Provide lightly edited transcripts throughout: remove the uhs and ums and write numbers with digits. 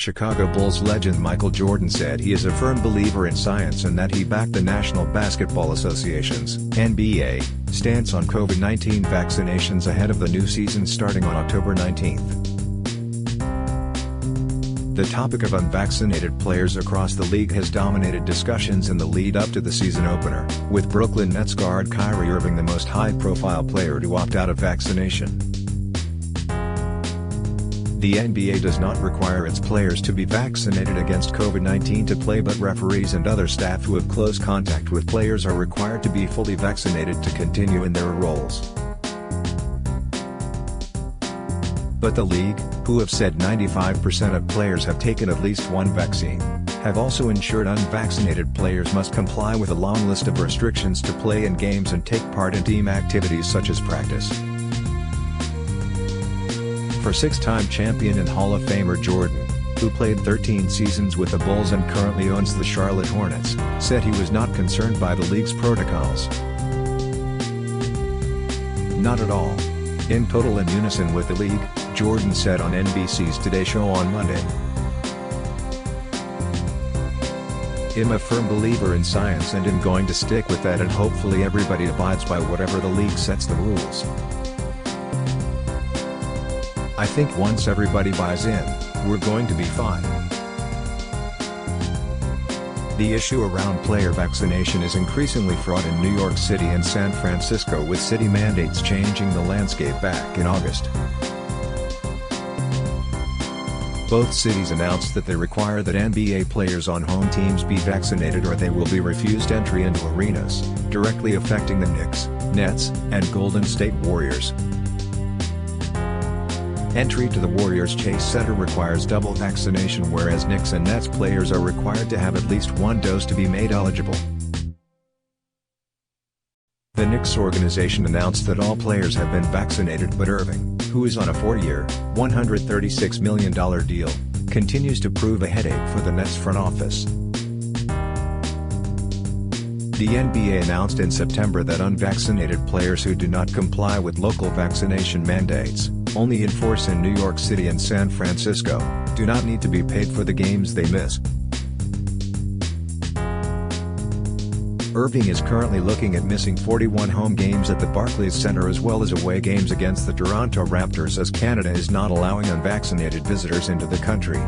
Chicago Bulls legend Michael Jordan said he is a firm believer in science and that he backed the National Basketball Association's (NBA) stance on COVID-19 vaccinations ahead of the new season starting on October 19. The topic of unvaccinated players across the league has dominated discussions in the lead-up to the season opener, with Brooklyn Nets guard Kyrie Irving the most high-profile player to opt out of vaccination. The NBA does not require its players to be vaccinated against COVID-19 to play, but referees and other staff who have close contact with players are required to be fully vaccinated to continue in their roles. But the league, who have said 95% of players have taken at least one vaccine, have also ensured unvaccinated players must comply with a long list of restrictions to play in games and take part in team activities such as practice. For six-time champion and Hall of Famer Jordan, who played 13 seasons with the Bulls and currently owns the Charlotte Hornets, said he was not concerned by the league's protocols. Not at all. In total in unison with the league, Jordan said on NBC's Today Show on Monday. "I'm a firm believer in science and am going to stick with that, and hopefully everybody abides by whatever the league sets the rules. I think once everybody buys in, we're going to be fine." The issue around player vaccination is increasingly fraught in New York City and San Francisco, with city mandates changing the landscape back in August. Both cities announced that they require that NBA players on home teams be vaccinated or they will be refused entry into arenas, directly affecting the Knicks, Nets, and Golden State Warriors. Entry to the Warriors Chase Center requires double vaccination, whereas Knicks and Nets players are required to have at least one dose to be made eligible. The Knicks organization announced that all players have been vaccinated, but Irving, who is on a 4-year, $136 million deal, continues to prove a headache for the Nets front office. The NBA announced in September that unvaccinated players who do not comply with local vaccination mandates, only in force in New York City and San Francisco, do not need to be paid for the games they miss. Irving is currently looking at missing 41 home games at the Barclays Center as well as away games against the Toronto Raptors, as Canada is not allowing unvaccinated visitors into the country.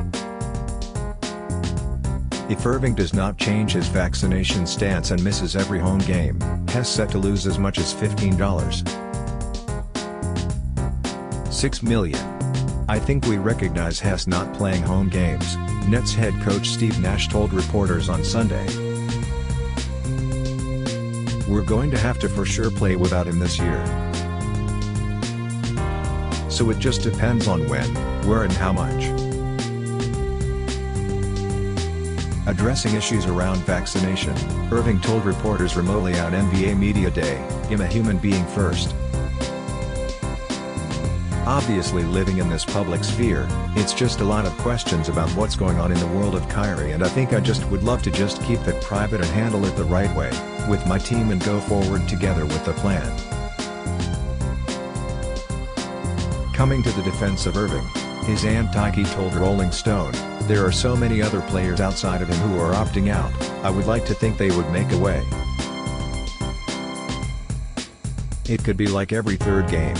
If Irving does not change his vaccination stance and misses every home game, Hess set to lose as much as $15.6 million. "I think we recognize Hess not playing home games," Nets head coach Steve Nash told reporters on Sunday. "We're going to have to for sure play without him this year. So it just depends on when, where and how much." Addressing issues around vaccination, Irving told reporters remotely on NBA Media Day, "I'm a human being first. Obviously, living in this public sphere, it's just a lot of questions about what's going on in the world of Kyrie, and I think I just would love to just keep that private and handle it the right way, with my team, and go forward together with the plan." Coming to the defense of Irving, his aunt Tyke told Rolling Stone, "There are so many other players outside of him who are opting out. I would like to think they would make a way. It could be like every third game.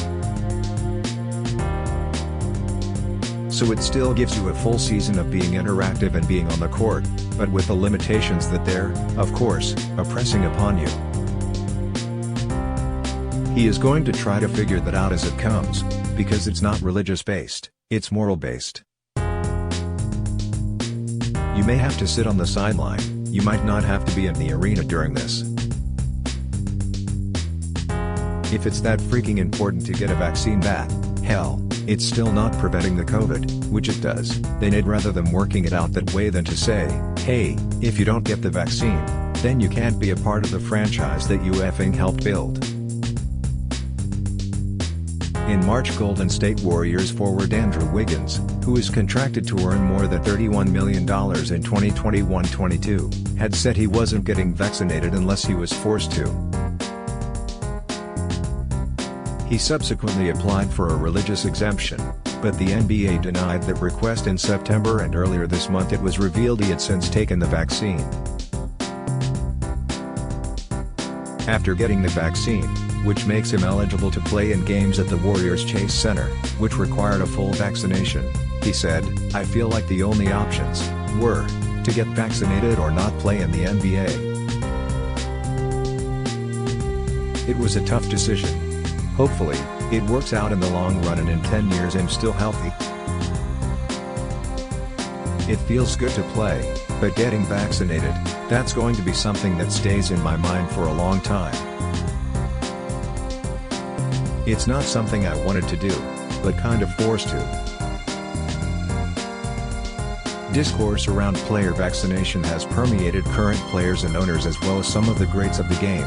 So it still gives you a full season of being interactive and being on the court, but with the limitations that they're, of course, pressing upon you. He is going to try to figure that out as it comes, because it's not religious-based, it's moral-based. You may have to sit on the sideline, you might not have to be in the arena during this. If it's that freaking important to get a vaccine back, hell, it's still not preventing the COVID, which it does, then I'd rather them working it out that way than to say, hey, if you don't get the vaccine, then you can't be a part of the franchise that you effing helped build." In March, Golden State Warriors forward Andrew Wiggins, who is contracted to earn more than $31 million in 2021-22, had said he wasn't getting vaccinated unless he was forced to. He subsequently applied for a religious exemption, but the NBA denied that request in September, and earlier this month it was revealed he had since taken the vaccine. After getting the vaccine, which makes him eligible to play in games at the Warriors Chase Center, which required a full vaccination, he said, "I feel like the only options were to get vaccinated or not play in the NBA. It was a tough decision. Hopefully, it works out in the long run and in 10 years I'm still healthy. It feels good to play, but getting vaccinated, that's going to be something that stays in my mind for a long time. It's not something I wanted to do, but kind of forced to." Discourse around player vaccination has permeated current players and owners as well as some of the greats of the game.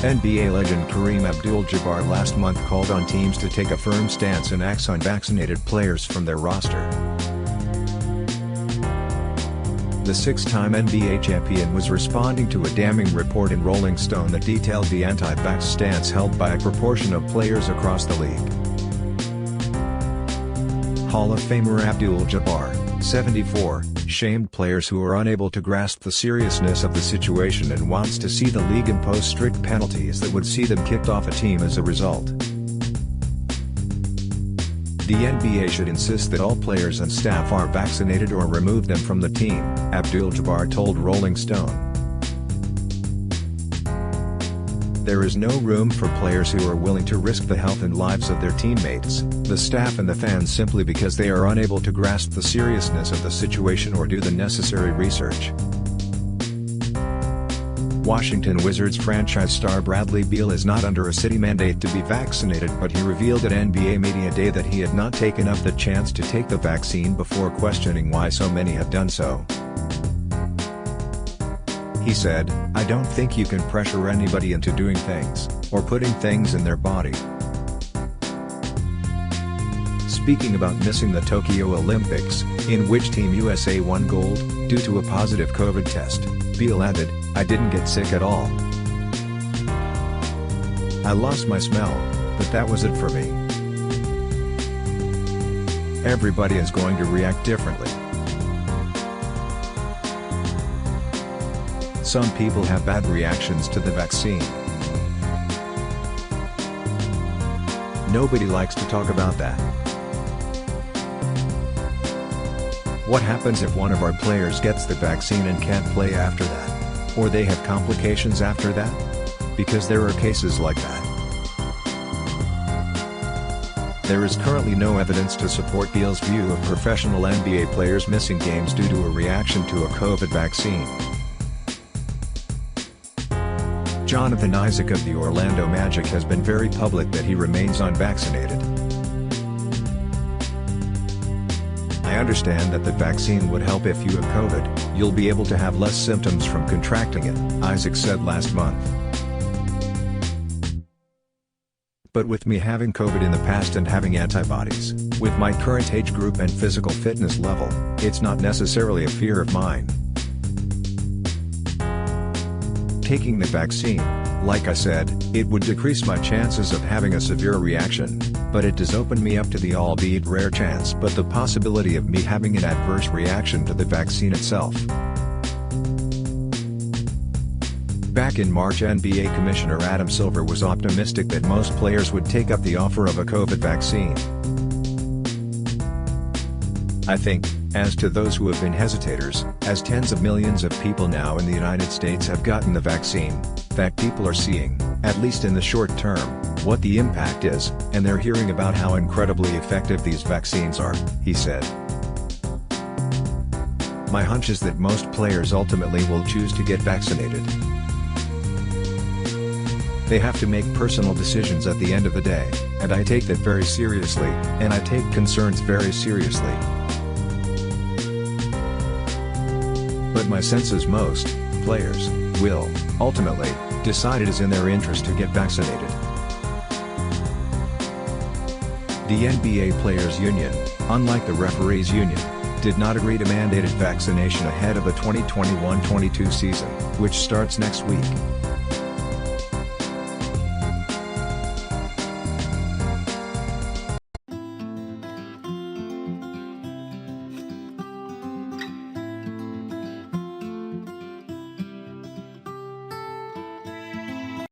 NBA legend Kareem Abdul-Jabbar last month called on teams to take a firm stance and axe on vaccinated players from their roster. The six-time NBA champion was responding to a damning report in Rolling Stone that detailed the anti-vax stance held by a proportion of players across the league. Hall of Famer Abdul-Jabbar, 74, shamed players who are unable to grasp the seriousness of the situation and wants to see the league impose strict penalties that would see them kicked off a team as a result. The NBA should insist that all players and staff are vaccinated or remove them from the team, Abdul-Jabbar told Rolling Stone. There is no room for players who are willing to risk the health and lives of their teammates, the staff and the fans simply because they are unable to grasp the seriousness of the situation or do the necessary research. Washington Wizards franchise star Bradley Beal is not under a city mandate to be vaccinated, but he revealed at NBA Media Day that he had not taken up the chance to take the vaccine before questioning why so many have done so. He said, "I don't think you can pressure anybody into doing things, or putting things in their body." Speaking about missing the Tokyo Olympics, in which Team USA won gold, due to a positive COVID test, Beal added, "I didn't get sick at all. I lost my smell, but that was it for me. Everybody is going to react differently. Some people have bad reactions to the vaccine. Nobody likes to talk about that. What happens if one of our players gets the vaccine and can't play after that? Or they have complications after that? Because there are cases like that. There is currently no evidence to support Beal's view of professional NBA players missing games due to a reaction to a COVID vaccine." Jonathan Isaac of the Orlando Magic has been very public that he remains unvaccinated. "I understand that the vaccine would help if you have COVID, you'll be able to have less symptoms from contracting it," Isaac said last month. "But with me having COVID in the past and having antibodies, with my current age group and physical fitness level, it's not necessarily a fear of mine. Taking the vaccine, like I said, it would decrease my chances of having a severe reaction, but it does open me up to the albeit rare chance but the possibility of me having an adverse reaction to the vaccine itself." Back in March, NBA Commissioner Adam Silver was optimistic that most players would take up the offer of a COVID vaccine. "I think, as to those who have been hesitators, as tens of millions of people now in the United States have gotten the vaccine, that people are seeing, at least in the short term, what the impact is, and they're hearing about how incredibly effective these vaccines are," he said. "My hunch is that most players ultimately will choose to get vaccinated. They have to make personal decisions at the end of the day, and I take that very seriously, and I take concerns very seriously. But my sense is most players will, ultimately, decide it is in their interest to get vaccinated." The NBA Players Union, unlike the Referees Union, did not agree to mandated vaccination ahead of the 2021-22 season, which starts next week.